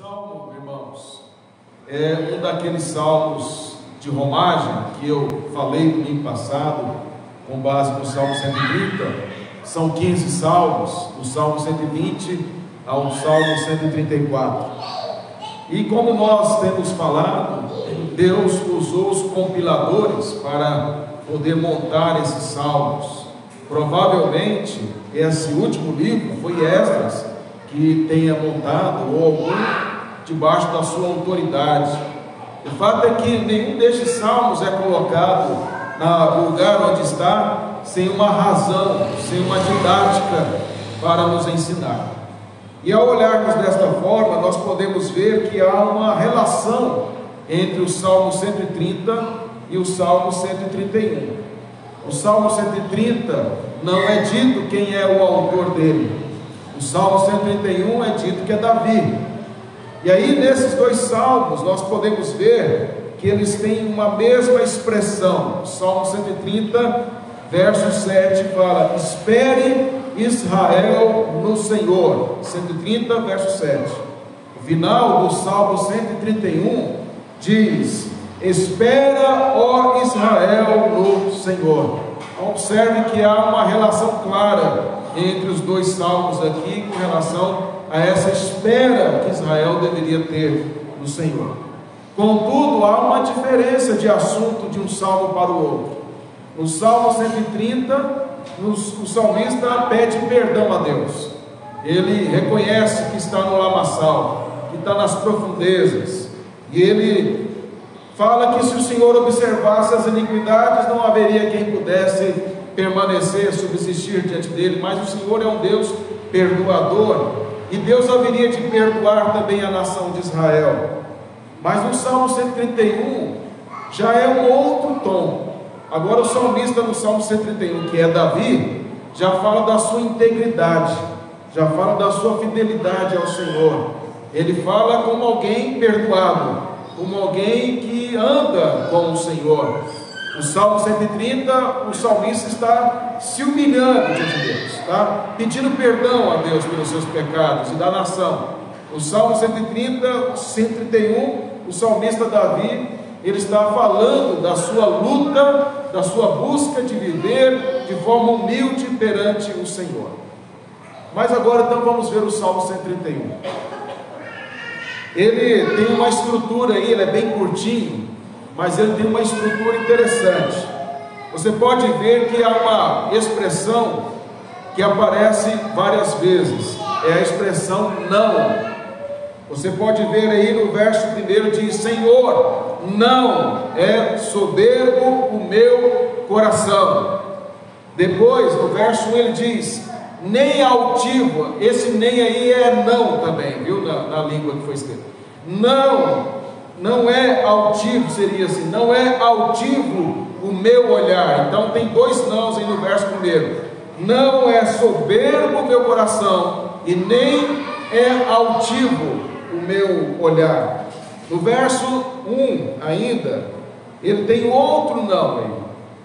salmo, irmãos, é um daqueles salmos de romagem que eu falei no domingo passado, com base no Salmo 130. São 15 salmos, do Salmo 120 ao Salmo 134. E como nós temos falado, Deus usou os compiladores para poder montar esses salmos. Provavelmente esse último livro foi Esdras que tenha montado, ou algum debaixo da sua autoridade. O fato é que nenhum destes salmos é colocado no lugar onde está sem uma razão, sem uma didática para nos ensinar. E ao olharmos desta forma, nós podemos ver que há uma relação entre o Salmo 130 e o Salmo 131. O Salmo 130 não é dito quem é o autor dele. O Salmo 131 é dito que é Davi. E aí nesses dois salmos nós podemos ver que eles têm uma mesma expressão. O Salmo 130, verso 7 fala: espere Israel no Senhor. 130, verso 7. O final do Salmo 131 diz: espera, ó Israel, no Senhor. Então, observe que há uma relação clara entre os dois salmos aqui com relação a essa espera que Israel deveria ter no Senhor. Contudo, há uma diferença de assunto de um salmo para o outro. No Salmo 130, o salmista pede perdão a Deus. Ele reconhece que está no lamaçal, que está nas profundezas, e ele fala que se o Senhor observasse as iniquidades, não haveria quem pudesse permanecer, subsistir diante dele. Mas o Senhor é um Deus perdoador, e Deus haveria de perdoar também a nação de Israel. Mas no Salmo 131 já é um outro tom. Agora o salmista no Salmo 131, que é Davi, já fala da sua integridade, já fala da sua fidelidade ao Senhor. Ele fala como alguém perdoado, como alguém que anda com o Senhor. No Salmo 130, o salmista está se humilhando diante de Deus, está pedindo perdão a Deus pelos seus pecados e da nação. No Salmo 130, 131, o salmista Davi, ele está falando da sua luta, da sua busca de viver de forma humilde perante o Senhor. Mas agora então vamos ver o Salmo 131. Ele tem uma estrutura aí, ele é bem curtinho, mas ele tem uma estrutura interessante. Você pode ver que há uma expressão que aparece várias vezes, é a expressão não. Você pode ver aí no verso 1 diz: Senhor, não é soberbo o meu coração. Depois no verso 1 ele diz: nem altivo. Esse nem aí é não também, viu, na língua que foi escrita. Não é altivo, seria assim: não é altivo o meu olhar. Então tem dois nãos aí no verso 1. Não é soberbo o meu coração, e nem é altivo o meu olhar. No verso 1 ainda, ele tem outro não aí: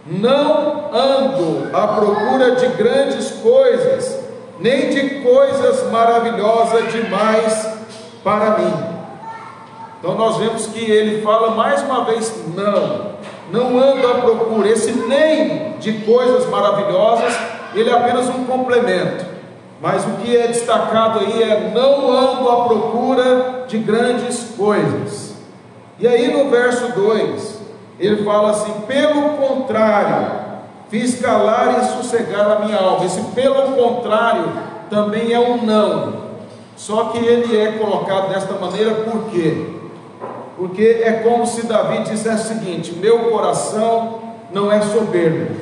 não ando à procura de grandes coisas, nem de coisas maravilhosas demais para mim. Então nós vemos que ele fala mais uma vez não ando à procura. Esse nem de coisas maravilhosas, ele é apenas um complemento, mas o que é destacado aí é: não ando à procura de grandes coisas. E aí no verso 2, ele fala assim: pelo contrário, fiz calar e sossegar a minha alma. Esse pelo contrário também é um não, só que ele é colocado desta maneira por quê? Porque é como se Davi dissesse o seguinte: meu coração não é soberbo,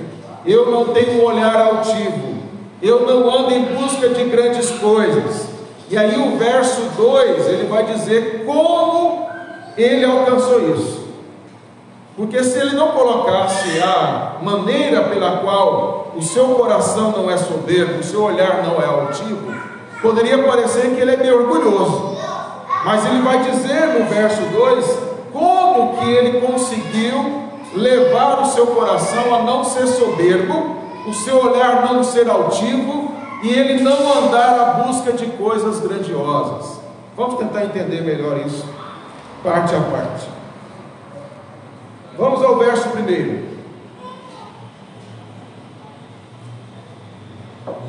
eu não tenho um olhar altivo, eu não ando em busca de grandes coisas. E aí o verso 2, ele vai dizer como ele alcançou isso. Porque se ele não colocasse a maneira pela qual o seu coração não é soberbo, o seu olhar não é altivo, poderia parecer que ele é meio orgulhoso. Mas ele vai dizer no verso 2 como que ele conseguiu levar o seu coração a não ser soberbo, o seu olhar não ser altivo, e ele não andar à busca de coisas grandiosas. Vamos tentar entender melhor isso, parte a parte. Vamos ao verso 1.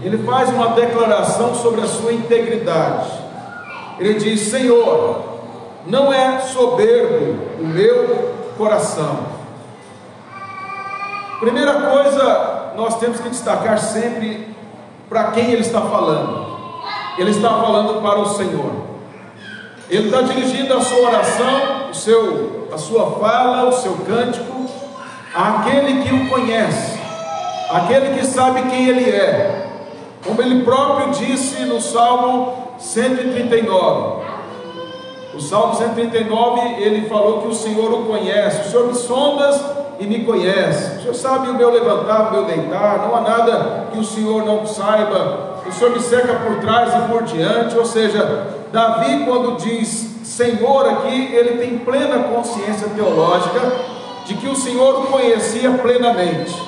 Ele faz uma declaração sobre a sua integridade. Ele diz: Senhor, não é soberbo o meu coração. Primeira coisa, nós temos que destacar sempre para quem ele está falando. Ele está falando para o Senhor. Ele está dirigindo a sua oração, a sua fala, o seu cântico, àquele que o conhece, àquele que sabe quem ele é. Como ele próprio disse no Salmo 139. O Salmo 139, ele falou que o Senhor o conhece. O Senhor me sondas e me conhece. O Senhor sabe o meu levantar, o meu deitar. Não há nada que o Senhor não saiba. O Senhor me cerca por trás e por diante. Ou seja, Davi, quando diz Senhor aqui, ele tem plena consciência teológica de que o Senhor o conhecia plenamente.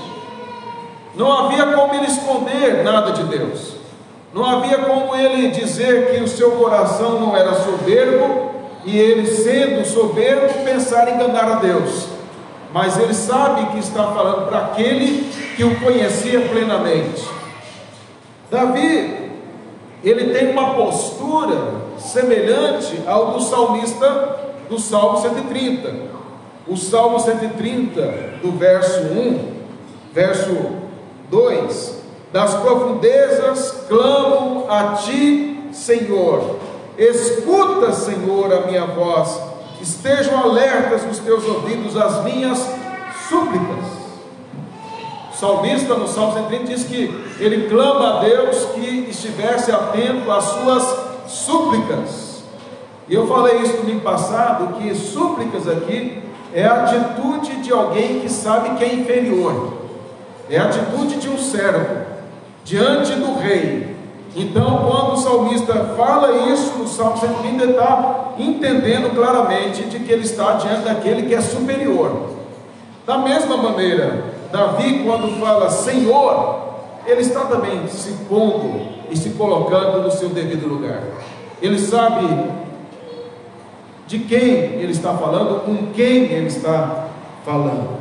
Não havia como ele esconder nada de Deus. Não havia como ele dizer que o seu coração não era soberbo, e ele, sendo soberbo, pensar em enganar a Deus. Mas ele sabe que está falando para aquele que o conhecia plenamente. Davi, ele tem uma postura semelhante ao do salmista do Salmo 130. O Salmo 130, do verso 1, verso 2: das profundezas clamo a ti, Senhor. Escuta, Senhor, a minha voz. Estejam alertas os teus ouvidos às minhas súplicas. O salmista no Salmo 130 diz que ele clama a Deus que estivesse atento às suas súplicas. E eu falei isso no domingo passado, que súplicas aqui é a atitude de alguém que sabe que é inferior. É a atitude de um servo diante do rei. Então, quando o salmista fala isso no Salmo 130, ele está entendendo claramente de que ele está diante daquele que é superior. Da mesma maneira, Davi, quando fala Senhor, ele está também se pondo e se colocando no seu devido lugar. Ele sabe de quem ele está falando, com quem ele está falando.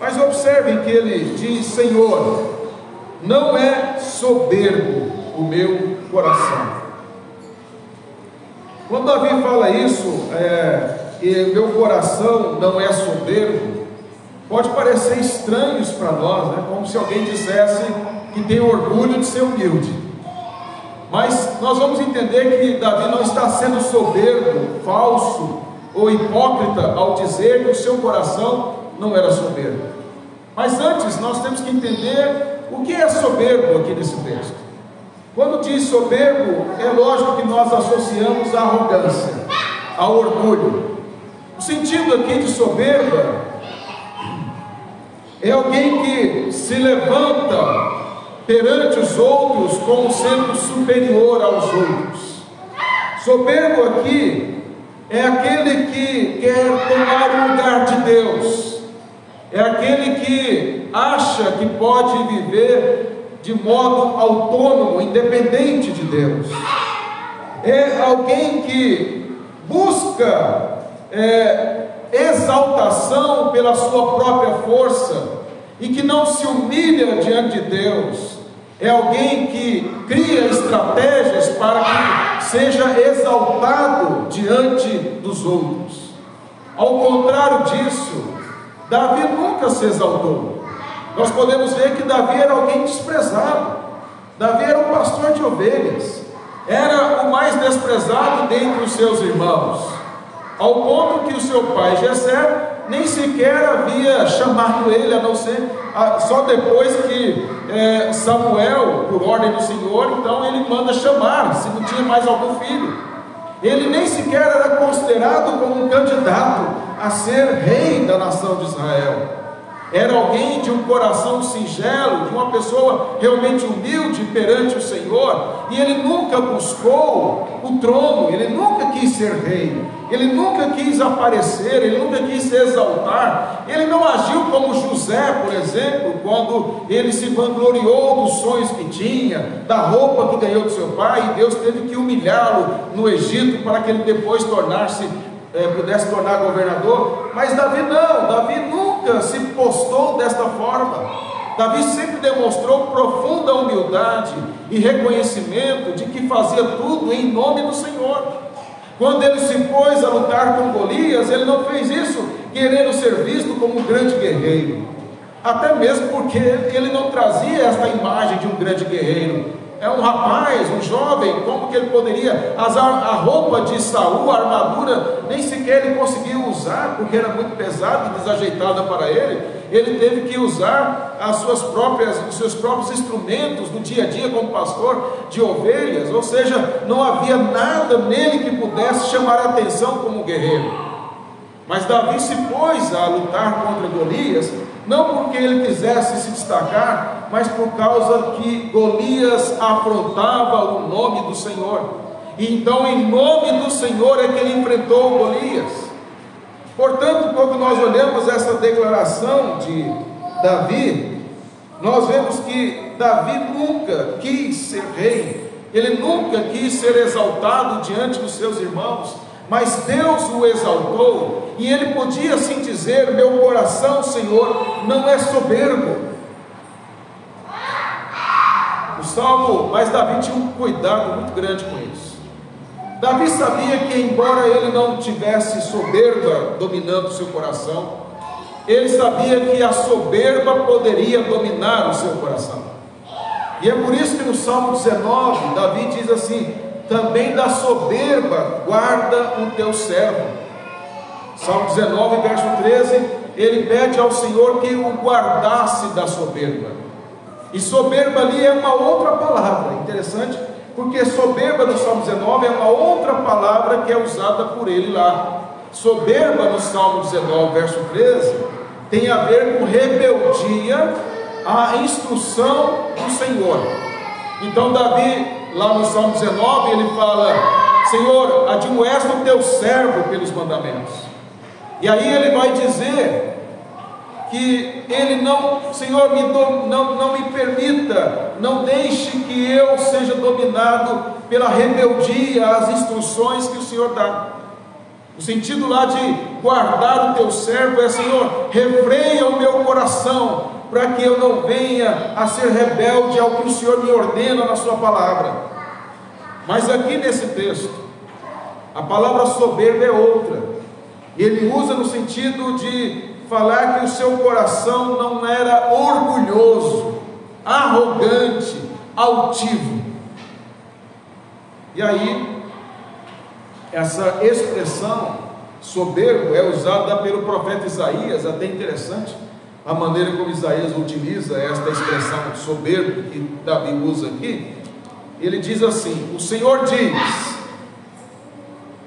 Mas observem que ele diz: Senhor, não é soberbo o meu coração. Quando Davi fala isso, e meu coração não é soberbo, pode parecer estranho isso para nós, né? Como se alguém dissesse que tem orgulho de ser humilde. Mas nós vamos entender que Davi não está sendo soberbo, falso ou hipócrita ao dizer que o seu coração não era soberbo. Mas antes nós temos que entender o que é soberbo aqui nesse texto. Quando diz soberbo, é lógico que nós associamos a arrogância, ao orgulho. O sentido aqui de soberba é alguém que se levanta perante os outros como sendo superior aos outros. Soberbo aqui é aquele que quer tomar o lugar de Deus, é aquele que acha que pode viver de modo autônomo, independente de Deus. É alguém que busca exaltação pela sua própria força e que não se humilha diante de Deus. É alguém que cria estratégias para que seja exaltado diante dos outros. Ao contrário disso, Davi nunca se exaltou. Nós podemos ver que Davi era alguém desprezado. Davi era um pastor de ovelhas, era o mais desprezado dentre os seus irmãos, ao ponto que o seu pai Jessé nem sequer havia chamado ele, a não ser só depois que Samuel, por ordem do Senhor, então ele manda chamar, se não tinha mais algum filho. Ele nem sequer era considerado como um candidato a ser rei da nação de Israel. Era alguém de um coração singelo, de uma pessoa realmente humilde perante o Senhor, e ele nunca buscou o trono, ele nunca quis ser rei, ele nunca quis aparecer, ele nunca quis se exaltar, ele não agiu como José, por exemplo, quando ele se vangloriou dos sonhos que tinha, da roupa que ganhou do seu pai, e Deus teve que humilhá-lo no Egito para que ele depois pudesse tornar governador. Mas Davi não, Davi nunca se postou desta forma. Davi sempre demonstrou profunda humildade e reconhecimento de que fazia tudo em nome do Senhor. Quando ele se pôs a lutar com Golias, ele não fez isso querendo ser visto como um grande guerreiro, até mesmo porque ele não trazia esta imagem de um grande guerreiro. É um rapaz, um jovem, como que ele poderia a roupa de Saul, a armadura, nem sequer ele conseguiu usar, porque era muito pesada e desajeitada para ele. Ele teve que usar os seus próprios instrumentos do dia a dia como pastor de ovelhas, ou seja, não havia nada nele que pudesse chamar a atenção como guerreiro. Mas Davi se pôs a lutar contra Golias, não porque ele quisesse se destacar, mas por causa que Golias afrontava o nome do Senhor. E então, em nome do Senhor é que ele enfrentou Golias. Portanto, quando nós olhamos essa declaração de Davi, nós vemos que Davi nunca quis ser rei, ele nunca quis ser exaltado diante dos seus irmãos, mas Deus o exaltou, e ele podia assim dizer: meu coração, Senhor, não é soberbo. Mas Davi tinha um cuidado muito grande com isso. Davi sabia que, embora ele não tivesse soberba dominando o seu coração, ele sabia que a soberba poderia dominar o seu coração. E é por isso que no Salmo 19, Davi diz assim: também da soberba guarda o teu servo. Salmo 19, verso 13, ele pede ao Senhor que o guardasse da soberba. E soberba ali é uma outra palavra, interessante, porque soberba no Salmo 19 é uma outra palavra que é usada por ele lá. Soberba no Salmo 19, verso 13, tem a ver com rebeldia à instrução do Senhor. Então Davi, lá no Salmo 19, ele fala: Senhor, admoesta o teu servo pelos mandamentos. E aí ele vai dizer que ele não, Senhor, não me permita, não deixe que eu seja dominado pela rebeldia às instruções que o Senhor dá. O sentido lá de guardar o teu servo é: Senhor, refreia o meu coração, para que eu não venha a ser rebelde ao que o Senhor me ordena na sua palavra. Mas aqui nesse texto, a palavra soberba é outra. Ele usa no sentido de falar que o seu coração não era orgulhoso, arrogante, altivo. E aí, essa expressão soberbo é usada pelo profeta Isaías. Até interessante a maneira como Isaías utiliza esta expressão soberbo que Davi usa aqui. Ele diz assim: o Senhor diz,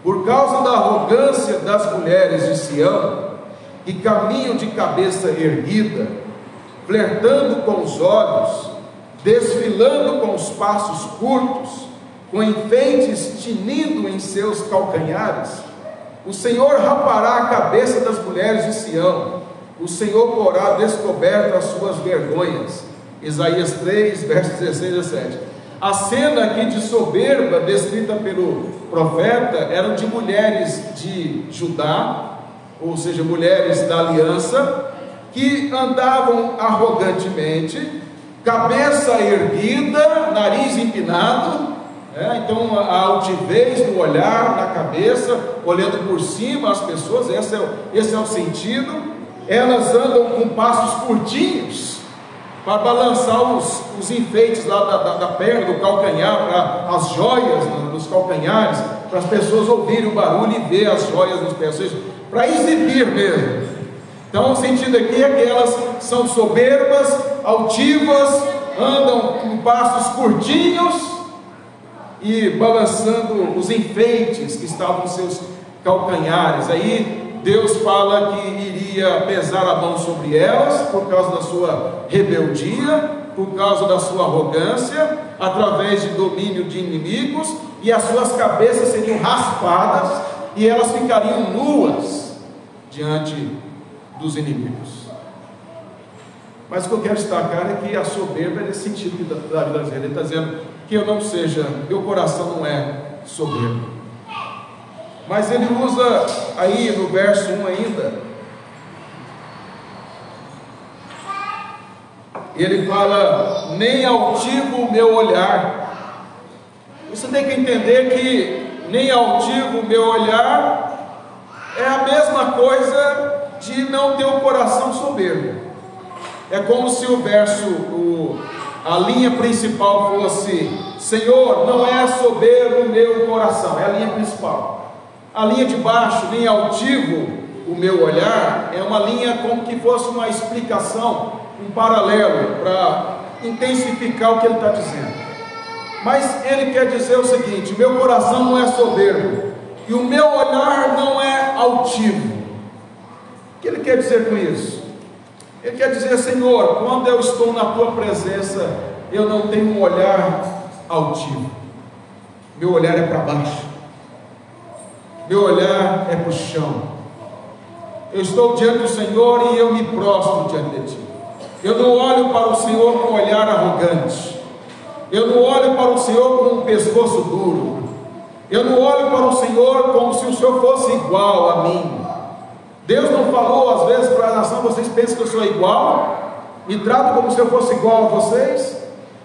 por causa da arrogância das mulheres de Sião, que caminham de cabeça erguida, flertando com os olhos, desfilando com os passos curtos, com enfeites tinindo em seus calcanhares, o Senhor rapará a cabeça das mulheres de Sião, o Senhor porá descoberto as suas vergonhas. Isaías 3, versos 16 a 17. A cena aqui de soberba descrita pelo profeta eram de mulheres de Judá, ou seja, mulheres da aliança, que andavam arrogantemente, cabeça erguida, nariz empinado, então a altivez no olhar, na cabeça, olhando por cima as pessoas, esse é o sentido. Elas andam com passos curtinhos, para balançar os enfeites lá da perna, do calcanhar, para as joias nos calcanhares, para as pessoas ouvirem o barulho e ver as joias nos pés, ou seja, para exibir mesmo. Então o sentido aqui é que elas são soberbas, altivas, andam com passos curtinhos e balançando os enfeites que estavam nos seus calcanhares. Aí Deus fala que iria pesar a mão sobre elas por causa da sua rebeldia, por causa da sua arrogância, através de domínio de inimigos, e as suas cabeças seriam raspadas e elas ficariam nuas diante dos inimigos. Mas o que eu quero destacar é que a soberba é nesse sentido que Davi está dizendo. Ele está dizendo que eu não seja, meu coração não é soberbo. Mas ele usa aí no verso 1 ainda, ele fala, nem altivo o meu olhar. Você tem que entender que nem altivo o meu olhar é a mesma coisa de não ter o coração soberbo. É como se o verso, a linha principal fosse, Senhor, não é soberbo o meu coração, é a linha principal. A linha de baixo, nem altivo o meu olhar, é uma linha como que fosse uma explicação, um paralelo, para intensificar o que ele está dizendo. Mas ele quer dizer o seguinte, meu coração não é soberbo, e o meu olhar não é altivo. O que ele quer dizer com isso? Ele quer dizer, Senhor, quando eu estou na tua presença, eu não tenho um olhar altivo, meu olhar é para baixo, meu olhar é para o chão. Eu estou diante do Senhor e eu me prostro diante de ti. Eu não olho para o Senhor com um olhar arrogante, eu não olho para o Senhor com um pescoço duro, eu não olho para o Senhor como se o Senhor fosse igual a mim. Deus não falou às vezes para a nação, vocês pensam que eu sou igual? Me trato como se eu fosse igual a vocês?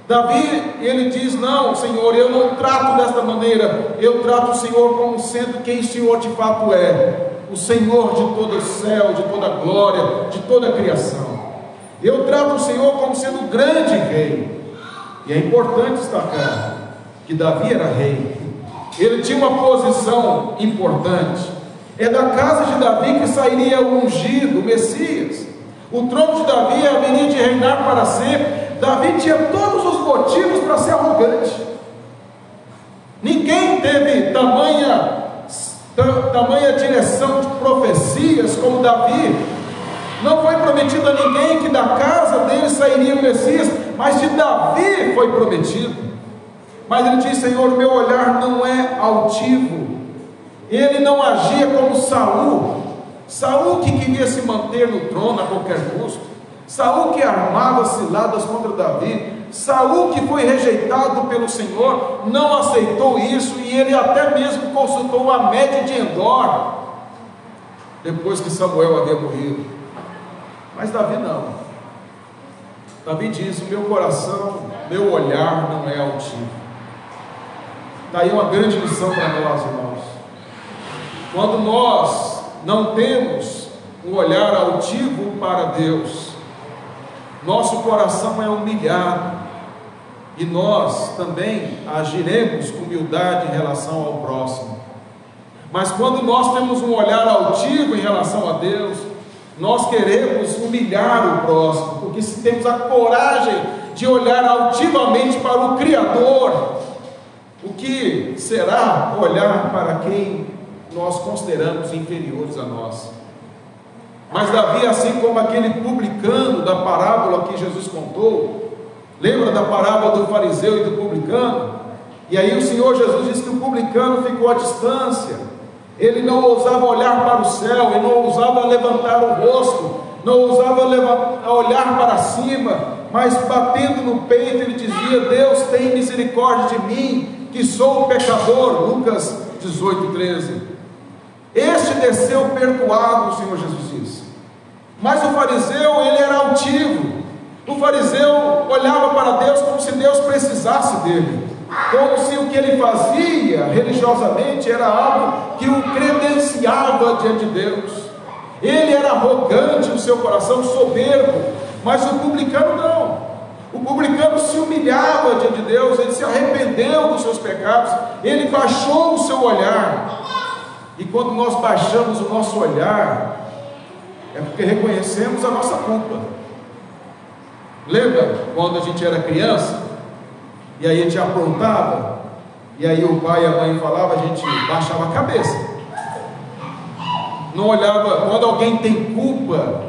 Davi, ele diz, não Senhor, eu não trato desta maneira, eu trato o Senhor como sendo quem o Senhor de fato é, o Senhor de todo o céu, de toda a glória, de toda a criação. Eu trato o Senhor como sendo o grande rei. E é importante destacar que Davi era rei, ele tinha uma posição importante. É da casa de Davi que sairia o ungido, o Messias. O trono de Davi haveria de reinar para sempre. Davi tinha todos os motivos para ser arrogante. Ninguém teve tamanha direção de profecias como Davi. Não foi prometido a ninguém que da casa dele sairia o Messias, mas de Davi foi prometido. Mas ele diz, Senhor, meu olhar não é altivo. Ele não agia como Saul que queria se manter no trono a qualquer custo, Saul que armava ciladas contra Davi, Saul que foi rejeitado pelo Senhor, não aceitou isso, e ele até mesmo consultou a média de Endor, depois que Samuel havia morrido. Mas Davi não. Davi diz, o meu coração, meu olhar não é altivo. Está aí uma grande lição para nós, irmãos. Quando nós não temos um olhar altivo para Deus, nosso coração é humilhado, e nós também agiremos com humildade em relação ao próximo. Mas quando nós temos um olhar altivo em relação a Deus, nós queremos humilhar o próximo, porque se temos a coragem de olhar altivamente para o Criador, o que será olhar para quem nós consideramos inferiores a nós? Mas Davi, assim como aquele publicano da parábola que Jesus contou, lembra da parábola do fariseu e do publicano? E aí o Senhor Jesus disse que o publicano ficou à distância, ele não ousava olhar para o céu, ele não ousava levantar o rosto, não ousava olhar para cima, mas batendo no peito ele dizia, Deus tem misericórdia de mim, que sou um pecador. Lucas 18:13. Este desceu perdoado, o Senhor Jesus disse. Mas o fariseu, ele era altivo. O fariseu olhava para Deus como se Deus precisasse dele, como se o que ele fazia religiosamente era algo que o credenciava diante de Deus. Ele era arrogante no seu coração, soberbo. Mas o publicano não. O publicano se humilhava diante de Deus, ele se arrependeu dos seus pecados, ele baixou o seu olhar. E quando nós baixamos o nosso olhar, é porque reconhecemos a nossa culpa. Lembra quando a gente era criança, e aí a gente aprontava, e aí o pai e a mãe falavam, a gente baixava a cabeça, não olhava. Quando alguém tem culpa,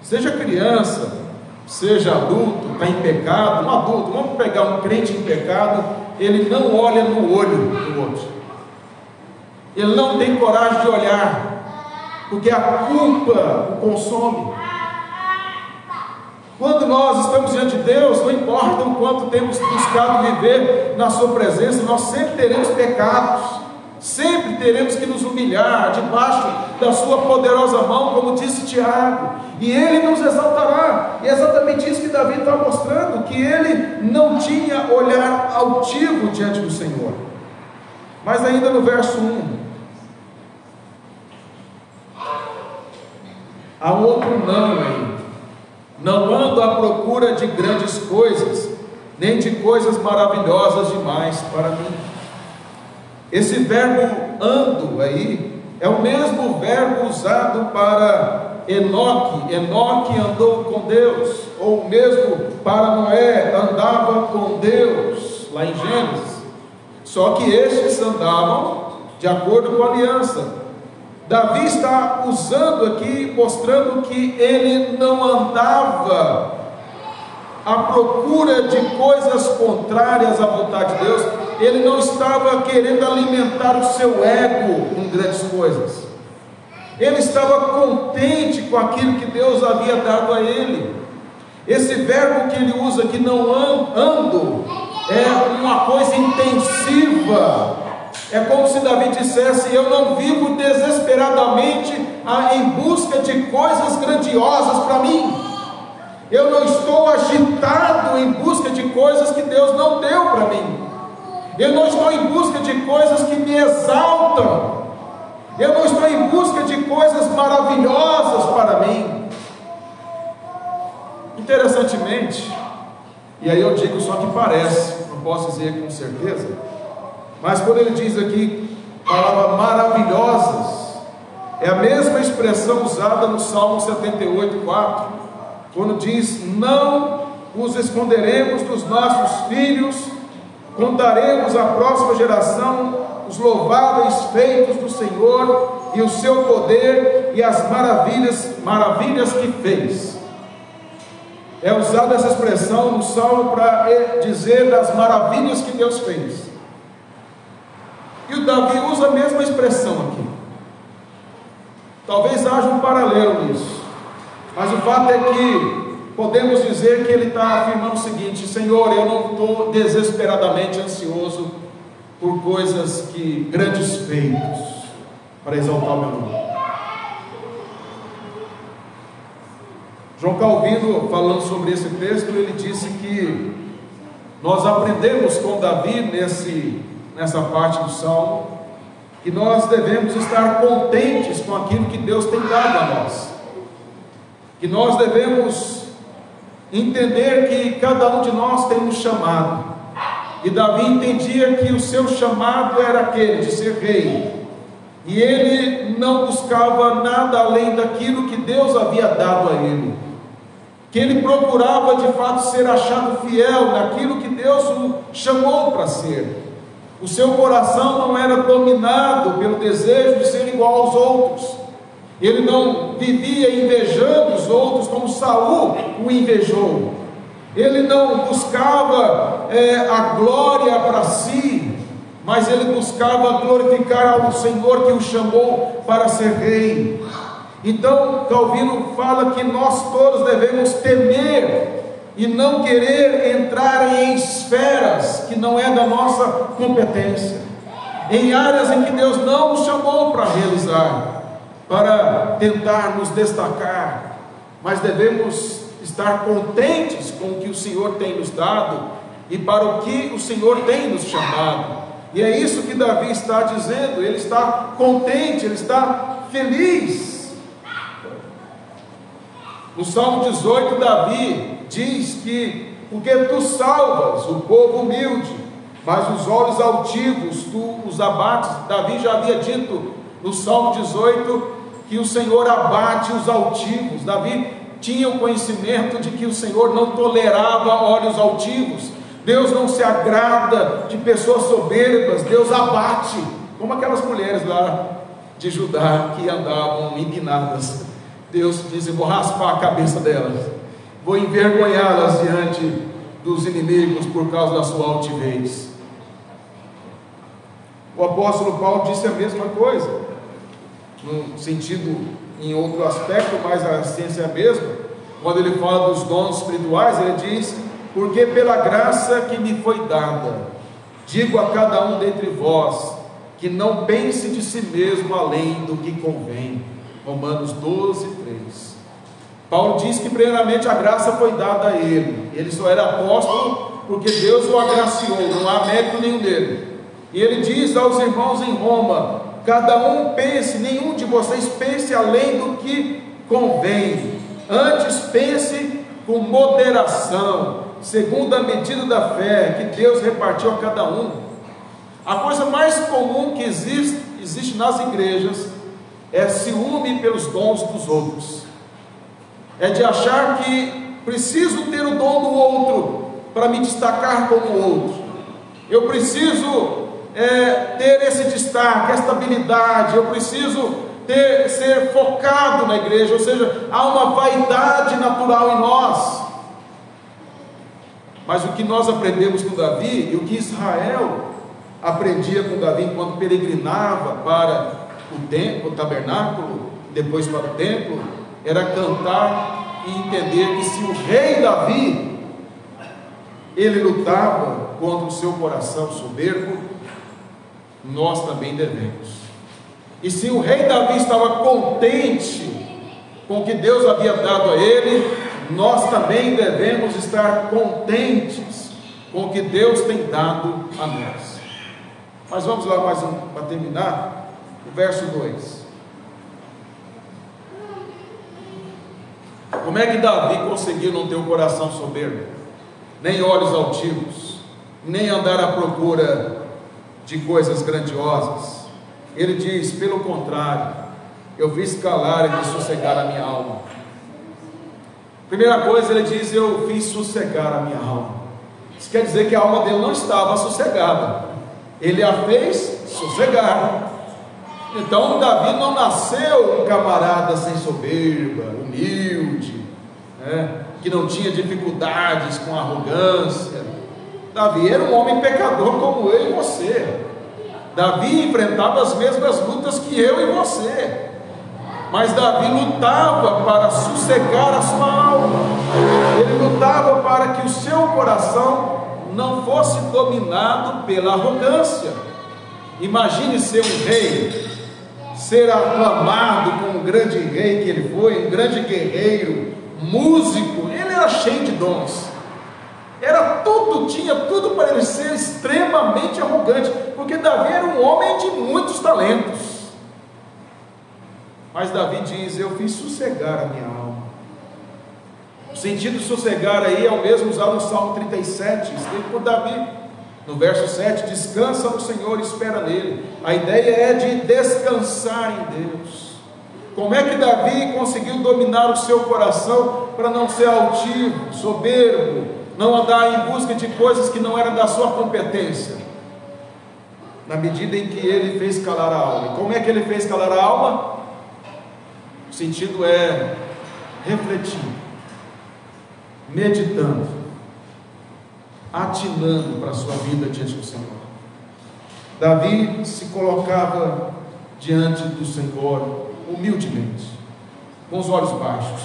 seja criança, seja adulto, está em pecado, um adulto, vamos pegar um crente em pecado, ele não olha no olho do outro, ele não tem coragem de olhar, porque a culpa o consome. Quando nós estamos diante de Deus, não importa o quanto temos buscado viver na sua presença, nós sempre teremos pecados, sempre teremos que nos humilhar debaixo da sua poderosa mão, como disse Tiago, e Ele nos exaltará. E é exatamente isso que Davi está mostrando, que ele não tinha olhar altivo diante do Senhor. Mas ainda no verso 1, há um outro não aí. Não ando à procura de grandes coisas, nem de coisas maravilhosas demais para mim. Esse verbo ando aí é o mesmo verbo usado para Enoque. Enoque andou com Deus, ou mesmo para Noé, andava com Deus, lá em Gênesis. Só que estes andavam de acordo com a aliança. Davi está usando aqui, mostrando que ele não andava à procura de coisas contrárias à vontade de Deus, ele não estava querendo alimentar o seu ego com grandes coisas, ele estava contente com aquilo que Deus havia dado a ele. Esse verbo que ele usa aqui, não ando, é uma coisa intensiva. É como se Davi dissesse: eu não vivo desesperadamente em busca de coisas grandiosas para mim, eu não estou agitado em busca de coisas que Deus não deu para mim, eu não estou em busca de coisas que me exaltam, eu não estou em busca de coisas maravilhosas para mim. Interessantemente, e aí eu digo só que parece, não posso dizer com certeza, mas quando ele diz aqui, palavra maravilhosas, é a mesma expressão usada no Salmo 78:4, quando diz: não os esconderemos dos nossos filhos, contaremos à próxima geração os louváveis feitos do Senhor, e o seu poder, e as maravilhas que fez. É usada essa expressão no Salmo para dizer das maravilhas que Deus fez. E o Davi usa a mesma expressão aqui. Talvez haja um paralelo nisso, mas o fato é que podemos dizer que ele está afirmando o seguinte: Senhor, eu não estou desesperadamente ansioso por coisas grandes feitos para exaltar o meu nome. João Calvino, falando sobre esse texto, ele disse que nós aprendemos com Davi nessa parte do Salmo, que nós devemos estar contentes com aquilo que Deus tem dado a nós, que nós devemos entender que cada um de nós tem um chamado, e Davi entendia que o seu chamado era aquele de ser rei, e ele não buscava nada além daquilo que Deus havia dado a ele, que ele procurava de fato ser achado fiel naquilo que Deus o chamou para ser. O seu coração não era dominado pelo desejo de ser igual aos outros, ele não vivia invejando os outros como Saul o invejou, ele não buscava a glória para si, mas ele buscava glorificar ao Senhor que o chamou para ser rei. Então Calvino fala que nós todos devemos temer e não querer entrar em esferas que não é da nossa competência, em áreas em que Deus não nos chamou para realizar, para tentar nos destacar, mas devemos estar contentes com o que o Senhor tem nos dado e para o que o Senhor tem nos chamado. E é isso que Davi está dizendo, ele está contente, ele está feliz. No Salmo 18, Davi diz que: porque tu salvas o povo humilde, mas os olhos altivos tu os abates. Davi já havia dito no Salmo 18 que o Senhor abate os altivos. Davi tinha o conhecimento de que o Senhor não tolerava olhos altivos. Deus não se agrada de pessoas soberbas, Deus abate, como aquelas mulheres lá de Judá que andavam empinadas. Deus diz: eu vou raspar a cabeça delas. vou envergonhá-las diante dos inimigos por causa da sua altivez. O apóstolo Paulo disse a mesma coisa, num sentido, em outro aspecto, mas a essência é a mesma. Quando ele fala dos dons espirituais, ele diz: porque pela graça que me foi dada, digo a cada um dentre vós, que não pense de si mesmo além do que convém. Romanos 12, 3. Paulo diz que primeiramente a graça foi dada a ele só era apóstolo porque Deus o agraciou, não há mérito nenhum dele. E ele diz aos irmãos em Roma: cada um pense, nenhum de vocês pense além do que convém, antes pense com moderação, segundo a medida da fé que Deus repartiu a cada um. A coisa mais comum que existe nas igrejas é ciúme pelos dons dos outros, é de achar que preciso ter o dom do outro para me destacar como o outro, eu preciso ter esse destaque, esta habilidade, eu preciso ser focado na igreja, ou seja, há uma vaidade natural em nós. Mas o que nós aprendemos com Davi, e o que Israel aprendia com Davi enquanto peregrinava para o tabernáculo, depois para o templo, era cantar e entender que se o rei Davi, ele lutava contra o seu coração soberbo, nós também devemos. E se o rei Davi estava contente com o que Deus havia dado a ele, nós também devemos estar contentes com o que Deus tem dado a nós. Mas vamos lá mais um, para terminar, o verso 2. Como é que Davi conseguiu não ter o coração soberbo, nem olhos altivos, nem andar à procura de coisas grandiosas? Ele diz: pelo contrário, eu fiz calar e sossegar a minha alma. Primeira coisa, ele diz: eu fiz sossegar a minha alma. Isso quer dizer que a alma dele não estava sossegada, ele a fez sossegar. Então Davi não nasceu um camarada sem soberba, humilde, que não tinha dificuldades com arrogância. Davi era um homem pecador como eu e você. Davi enfrentava as mesmas lutas que eu e você, mas Davi lutava para sossegar a sua alma. Ele lutava para que o seu coração não fosse dominado pela arrogância. Imagine ser um rei, ser aclamado como um grande rei que ele foi, um grande guerreiro, músico. Ele era cheio de dons, tinha tudo para ele ser extremamente arrogante, porque Davi era um homem de muitos talentos. Mas Davi diz: eu fiz sossegar a minha alma. O sentido de sossegar aí é o mesmo usado no Salmo 37, escrito por Davi, no verso 7, descansa no Senhor e espera nele. A ideia é de descansar em Deus. Como é que Davi conseguiu dominar o seu coração para não ser altivo, soberbo, não andar em busca de coisas que não eram da sua competência? Na medida em que ele fez calar a alma. E como é que ele fez calar a alma? O sentido é refletindo, meditando, atinando para a sua vida diante do Senhor. Davi se colocava diante do Senhor humildemente, com os olhos baixos,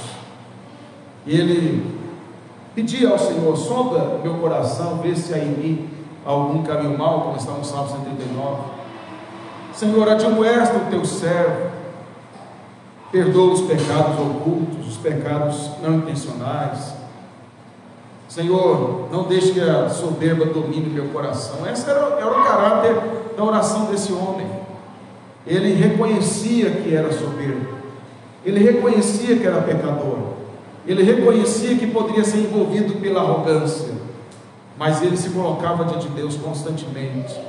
e ele pedia ao Senhor: sonda meu coração, vê se há em mim algum caminho mau, como está no Salmo 139. Senhor, admoesta o teu servo, perdoa os pecados ocultos, os pecados não intencionais. Senhor, não deixe que a soberba domine meu coração. Esse era o caráter da oração desse homem. Ele reconhecia que era soberbo, ele reconhecia que era pecador, ele reconhecia que poderia ser envolvido pela arrogância, mas ele se colocava diante de Deus constantemente,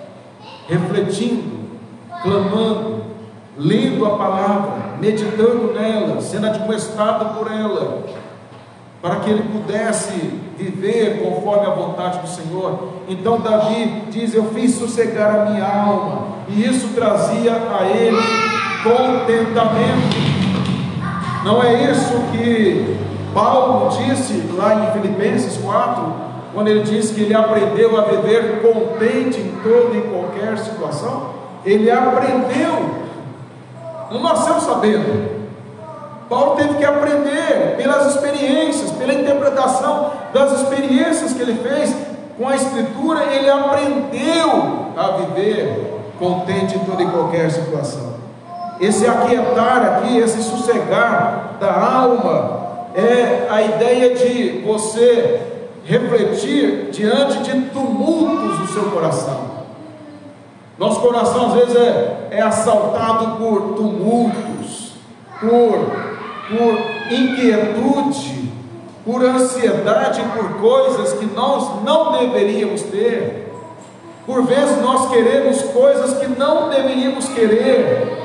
refletindo, clamando, lendo a palavra, meditando nela, sendo admoestado por ela, para que ele pudesse viver conforme a vontade do Senhor. Então Davi diz: eu fiz sossegar a minha alma, e isso trazia a ele contentamento. Não é isso que Paulo disse lá em Filipenses 4, quando ele disse que ele aprendeu a viver contente em toda e qualquer situação, ele aprendeu, não nasceu sabendo. Paulo teve que aprender pelas experiências, pela interpretação das experiências que ele fez com a Escritura. Ele aprendeu a viver contente em toda e qualquer situação. Esse aquietar aqui, esse sossegar da alma, é a ideia de você refletir diante de tumultos do seu coração. Nosso coração às vezes é assaltado por tumultos, por inquietude, por ansiedade, por coisas que nós não deveríamos ter. Por vezes nós queremos coisas que não deveríamos querer,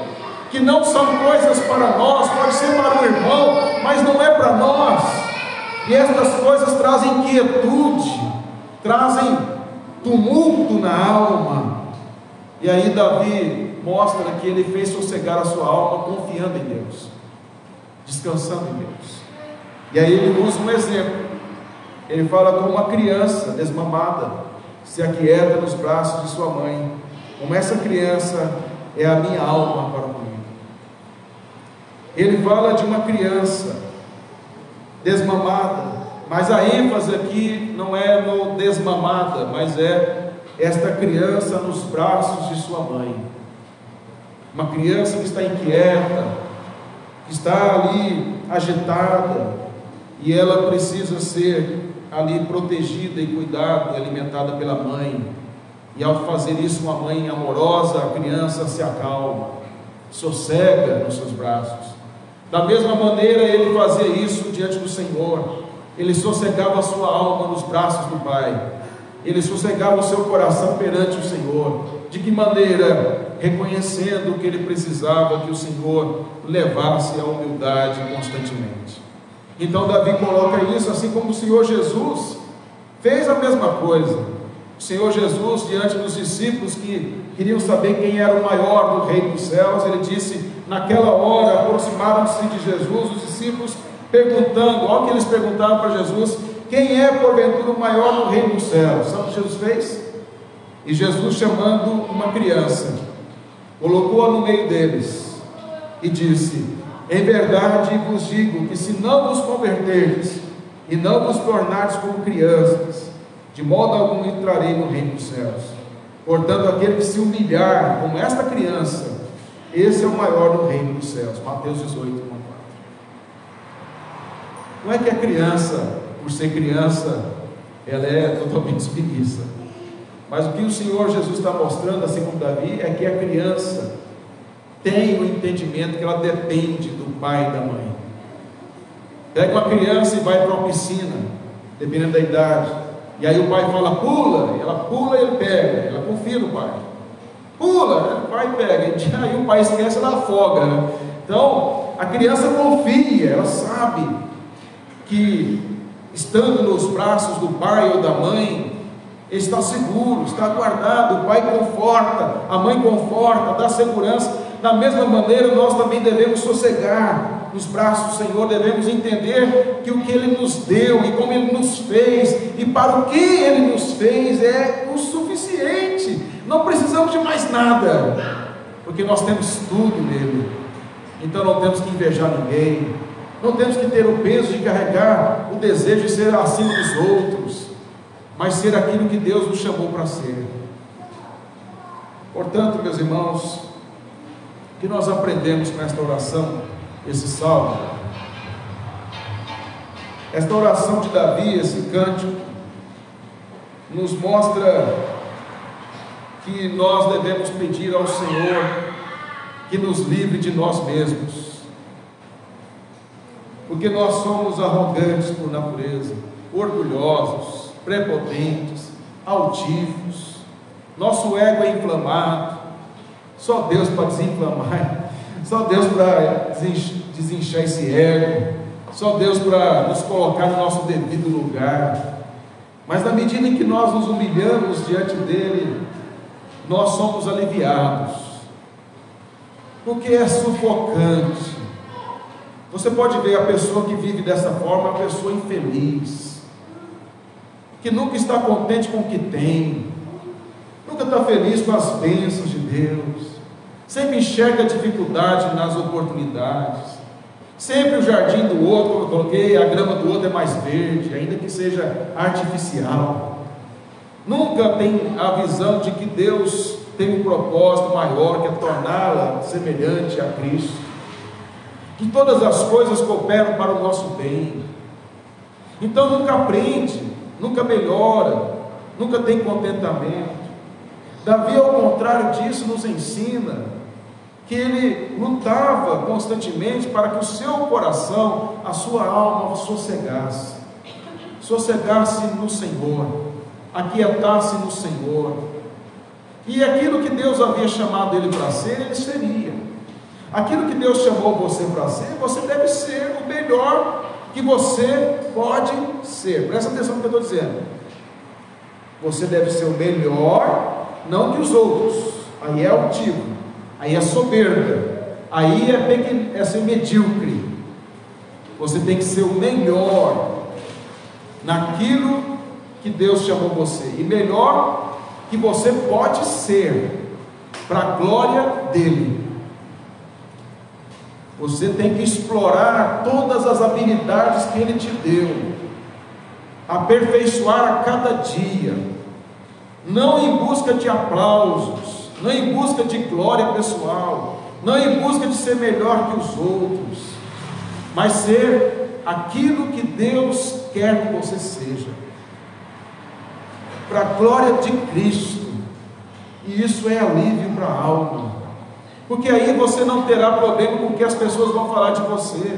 que não são coisas para nós, pode ser para o irmão, mas não é para nós. E estas coisas trazem inquietude, trazem tumulto na alma. E aí Davi mostra que ele fez sossegar a sua alma confiando em Deus, descansando em Deus. E aí ele usa um exemplo. Ele fala como uma criança desmamada se aquieta nos braços de sua mãe, como essa criança é a minha alma para comigo. Ele fala de uma criança desmamada, mas a ênfase aqui não é no desmamada, mas é esta criança nos braços de sua mãe. Uma criança que está inquieta, que está ali agitada, e ela precisa ser ali protegida e cuidada e alimentada pela mãe. E ao fazer isso, uma mãe amorosa, a criança se acalma, sossega nos seus braços. Da mesma maneira ele fazia isso diante do Senhor. Ele sossegava a sua alma nos braços do Pai. Ele sossegava o seu coração perante o Senhor. De que maneira? Reconhecendo que ele precisava que o Senhor levasse a humildade constantemente. Então Davi coloca isso, assim como o Senhor Jesus fez a mesma coisa. O Senhor Jesus, diante dos discípulos que queriam saber quem era o maior do reino dos céus, ele disse, naquela hora, aproximaram-se de Jesus os discípulos, perguntando, olha o que eles perguntavam para Jesus: quem é porventura o maior no reino dos céus? Sabe o que Jesus fez? E Jesus, chamando uma criança, colocou-a no meio deles e disse: em verdade vos digo que se não vos converterdes e não vos tornardes como crianças, de modo algum entrarei no reino dos céus. Portanto, aquele que se humilhar como esta criança, esse é o maior no reino dos céus. Mateus 18, 1 a 4. Não é que a criança, por ser criança, ela é totalmente espreguiça, mas o que o Senhor Jesus está mostrando, assim como Davi, é que a criança tem o entendimento que ela depende do pai e da mãe. Pega uma criança e vai para uma piscina, dependendo da idade, e aí o pai fala, pula, ela pula e ele pega, ela confia no pai. Pula, o pai pega, e aí o pai esquece, ela afoga, né? Então, a criança confia, ela sabe que estando nos braços do pai ou da mãe, ele está seguro, está guardado. O pai conforta, a mãe conforta, dá segurança. Da mesma maneira, nós também devemos sossegar nos braços do Senhor, devemos entender que o que Ele nos deu e como Ele nos fez e para o que Ele nos fez é o suficiente. Não precisamos de mais nada, porque nós temos tudo nele. Então não temos que invejar ninguém, não temos que ter o peso de carregar o desejo de ser acima dos outros, mas ser aquilo que Deus nos chamou para ser. Portanto, meus irmãos, que nós aprendemos com esta oração, esse salmo, esta oração de Davi, esse cântico, nos mostra que nós devemos pedir ao Senhor que nos livre de nós mesmos, porque nós somos arrogantes por natureza, orgulhosos, prepotentes, altivos, nosso ego é inflamado. Só Deus para desinflamar, só Deus para desinchar esse ego, só Deus para nos colocar no nosso devido lugar. Mas na medida em que nós nos humilhamos diante dele, nós somos aliviados, porque é sufocante Você pode ver a pessoa que vive dessa forma, uma pessoa infeliz, que nunca está contente com o que tem, nunca está feliz com as bênçãos de Deus, sempre enxerga dificuldade nas oportunidades, sempre o jardim do outro, como eu coloquei, a grama do outro é mais verde, ainda que seja artificial. Nunca tem a visão de que Deus tem um propósito maior, que é torná-la semelhante a Cristo, que todas as coisas cooperam para o nosso bem. Então nunca aprende, nunca melhora, nunca tem contentamento. Davi, ao contrário disso, nos ensina que ele lutava constantemente para que o seu coração, a sua alma sossegasse no Senhor, aquietasse no Senhor, e aquilo que Deus havia chamado ele para ser, ele seria. Aquilo que Deus chamou você para ser, você deve ser o melhor que você pode ser. Presta atenção no que eu estou dizendo. Você deve ser o melhor, não que os outros. Aí é altivo, aí é soberba, aí é ser medíocre. Você tem que ser o melhor naquilo que Deus chamou você, e melhor que você pode ser, para a glória dele. Você tem que explorar todas as habilidades que ele te deu, aperfeiçoar a cada dia, não em busca de aplausos, não em busca de glória pessoal, não em busca de ser melhor que os outros, mas ser aquilo que Deus quer que você seja, para a glória de Cristo. E isso é alívio para a alma, porque aí você não terá problema com o que as pessoas vão falar de você.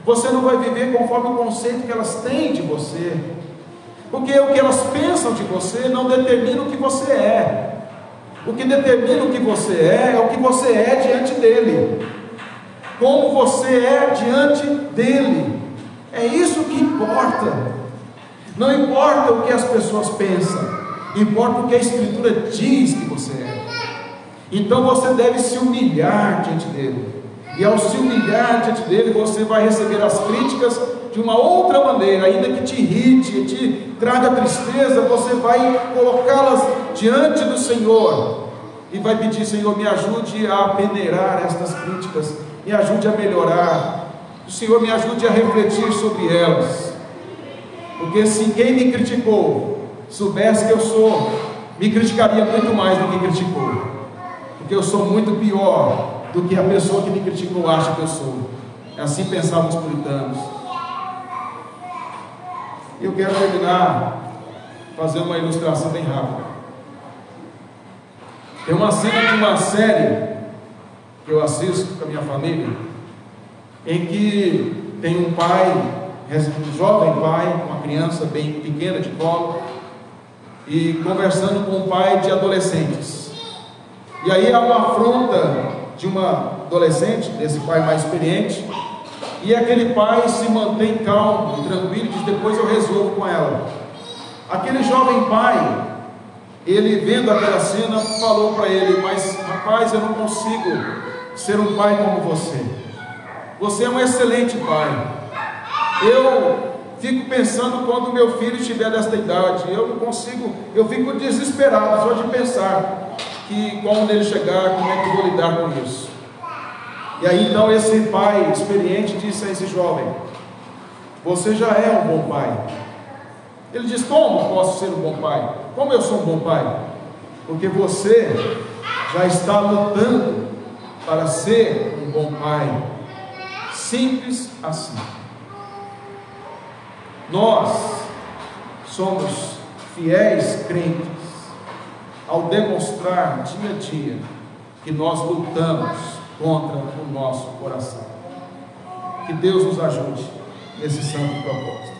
Você não vai viver conforme o conceito que elas têm de você, porque o que elas pensam de você não determina o que você é. O que determina o que você é o que você é diante dele, como você é diante dele. É isso que importa. Não importa o que as pessoas pensam, importa o que a Escritura diz que você é. Então você deve se humilhar diante dele, e ao se humilhar diante dele, você vai receber as críticas de uma outra maneira, ainda que te irrite, te traga tristeza, você vai colocá-las diante do Senhor, e vai pedir: Senhor, me ajude a peneirar estas críticas, me ajude a melhorar, o Senhor me ajude a refletir sobre elas, porque se quem me criticou soubesse que eu sou, me criticaria muito mais do que criticou, porque eu sou muito pior do que a pessoa que me criticou acha que eu sou. Assim pensavam os puritanos. Eu quero terminar fazendo uma ilustração bem rápida. Tem uma cena de uma série que eu assisto com a minha família, em que tem um pai, um jovem pai, uma criança bem pequena de colo, e conversando com um pai de adolescentes. E aí há uma afronta de uma adolescente, desse pai mais experiente, e aquele pai se mantém calmo e tranquilo, diz: depois eu resolvo com ela. Aquele jovem pai, ele vendo aquela cena, falou para ele: mas rapaz, eu não consigo ser um pai como você. Você é um excelente pai. Eu fico pensando quando meu filho estiver desta idade, eu não consigo, eu fico desesperado só de pensar que quando ele chegar, como é que eu vou lidar com isso. E aí então esse pai experiente disse a esse jovem: você já é um bom pai. Ele diz: como posso ser um bom pai? Como eu sou um bom pai? Porque você já está lutando para ser um bom pai. Simples assim. Nós somos fiéis crentes ao demonstrar dia a dia que nós lutamos contra o nosso coração. Que Deus nos ajude nesse santo propósito.